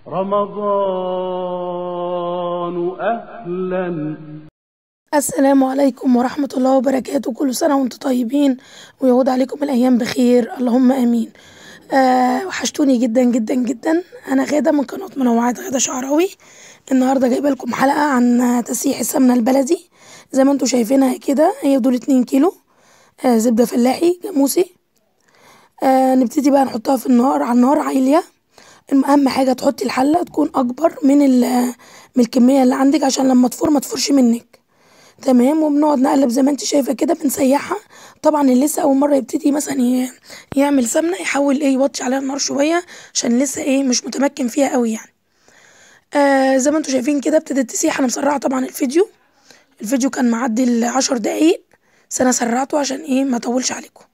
رمضان أهلا. السلام عليكم ورحمة الله وبركاته. كل سنة وانتم طيبين ويعود عليكم الأيام بخير، اللهم آمين. وحشتوني جدا جدا جدا. أنا غادة من قناة منوعات غادة شعراوي. النهاردة جايبة لكم حلقة عن تسييح السمنة البلدي. زي ما انتم شايفينها كده، هي دول 2 كيلو زبدة فلاحي جاموسي. نبتدي بقى نحطها في النار، على النار عالية. أهم حاجة تحطي الحلة تكون أكبر من الكمية اللي عندك، عشان لما تفور ما تفورش منك. تمام. وبنقعد نقلب زي ما انت شايفه كده، بنسيحها. طبعا اللي لسه اول مره يبتدي مثلا يعمل سمنه، يحاول يوطي عليها النار شويه، عشان لسه مش متمكن فيها قوي يعني. زي ما انتم شايفين كده ابتدت تسيح. انا مسرعه طبعا الفيديو كان معدي 10 دقايق، بس انا سرعته عشان ما اطولش عليكم.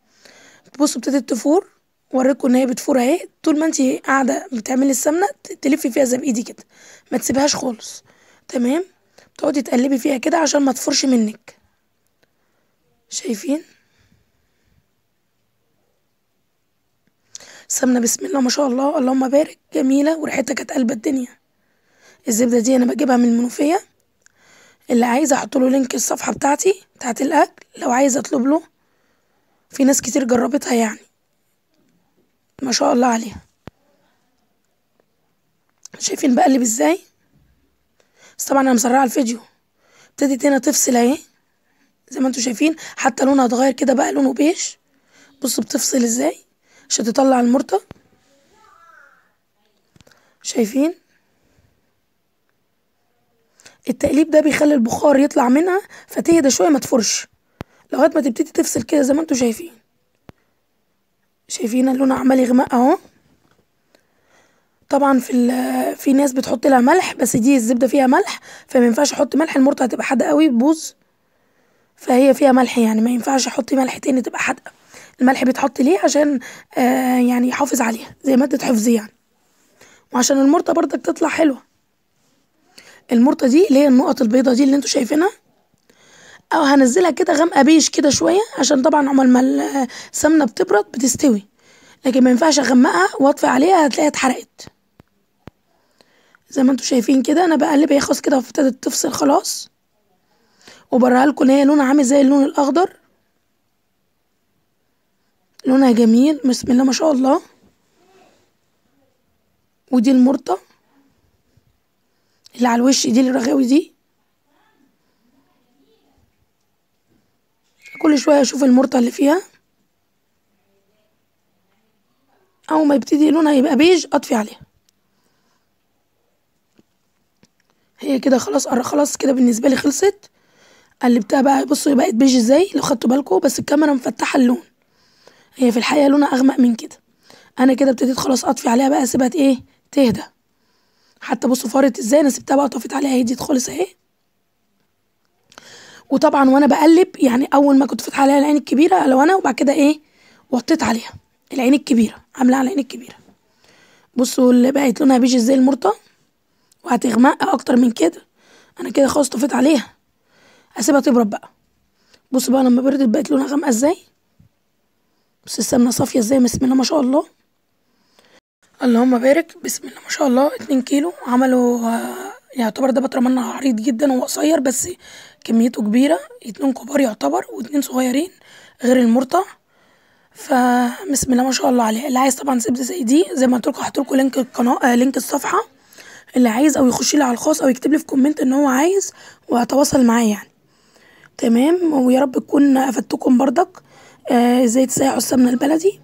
بصوا ابتدت تفور، وريكم ان هي بتفور اهي. طول ما انت قاعده بتعملي السمنه تلفي فيها زي بايدي كده، ما تسيبهاش خالص. تمام. تقعدي تقلبي فيها كده عشان ما تفرش منك. شايفين السمنه؟ بسم الله ما شاء الله، اللهم بارك، جميله وريحتها كانت قلب الدنيا. الزبده دي انا بجيبها من المنوفيه. اللي عايز احط له لينك الصفحه بتاعت الاكل، لو عايز اطلب له. في ناس كتير جربتها يعني، ما شاء الله عليها. شايفين بقلب ازاي؟ بس طبعا انا مسرعه الفيديو. ابتدت هنا تفصل اهي، زي ما انتوا شايفين. حتى لونها اتغير كده، بقى لونه بيج. بصوا بتفصل ازاي عشان تطلع المرطة. شايفين التقليب ده بيخلي البخار يطلع منها فتهدى شويه، ما تفرش لغايه ما تبتدي تفصل كده زي ما انتوا شايفين. شايفين اللون عمال يغمق اهو. طبعا في ناس بتحط لها ملح، بس دي الزبده فيها ملح، فما ينفعش احط ملح، المرطة هتبقى حادقه قوي تبوظ. فهي فيها ملح يعني، ما ينفعش احط ملح تاني تبقى حادقه. الملح بيتحط ليه؟ عشان يعني يحافظ عليها زي ماده حفظ يعني، وعشان المرطة برضك تطلع حلوه. المرطة دي اللي هي النقط البيضة دي اللي انتوا شايفينها، او هنزلها كده غامقه بيج كده شويه، عشان طبعا عمال ما السمنه بتبرد بتستوي. لكن ما ينفعش اغمقها واطفي عليها، هتلاقيها اتحرقت. زي ما انتوا شايفين كده انا بقلب، هي خلاص كده ابتدت تفصل خلاص. وبوريها لكم ان هي لونها عامل زي اللون الاخضر، لونها جميل بسم الله ما شاء الله. ودي المرطة اللي على الوش دي، الرغاوي دي. كل شويه اشوف المرطة اللي فيها، اول ما يبتدي لونها يبقى بيج اطفي عليها. هي كده خلاص، خلاص كده بالنسبه لي خلصت. قلبتها بقى، بصوا بقت بيج ازاي لو خدتوا بالكم، بس الكاميرا مفتحه اللون. هي في الحقيقه لونها اغمق من كده. انا كده ابتديت خلاص اطفي عليها بقى، اسيبها تهدى. حتى بصوا فارت ازاي، انا سبتها بقى طفيت عليها هديت خالص اهي. وطبعا وانا بقلب يعني، اول ما كنت فاتحه عليها العين الكبيره لو انا، وبعد كده وطيت عليها العين الكبيره، عاملاها على العين الكبيره. بصوا اللي بقت لونها بيج ازاي المرطه، وهتغمق اكتر من كده. انا كده خلاص طفيت عليها، اسيبها تبرد بقى. بصوا بقى لما بردت بقت لونها غامقه ازاي. بس السمنه صافيه ازاي، بسم الله ما شاء الله، اللهم بارك، بسم الله ما شاء الله. 2 كيلو عملوا يعتبر ده بطر منه عريض جدا، هو قصير بس كميته كبيره. 2 كبار يعتبر و2 صغيرين غير المرطع. فبسم الله ما شاء الله عليه. اللي عايز طبعا زبده زي دي، زي ما قلت لكم هحط لكم لينك القناه، لينك الصفحه. اللي عايز او يخش لي على الخاص او يكتب لي في كومنت ان هو عايز، وهتواصل معاه يعني. تمام. ويا رب تكون افدتكم برضك ازاي تسيحوا السمنه البلدي.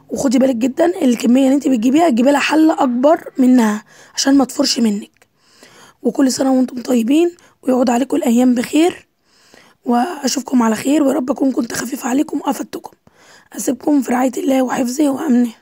وخدي بالك جدا الكميه اللي انت بتجيبيها، تجيبي لها حله اكبر منها عشان ما تفرش منك. وكل سنه وانتم طيبين، ويعود عليكم الايام بخير، واشوفكم على خير. ويا رب اكون كنت خفيفه عليكم وافدتكم. اسيبكم في رعايه الله وحفظه وامنه.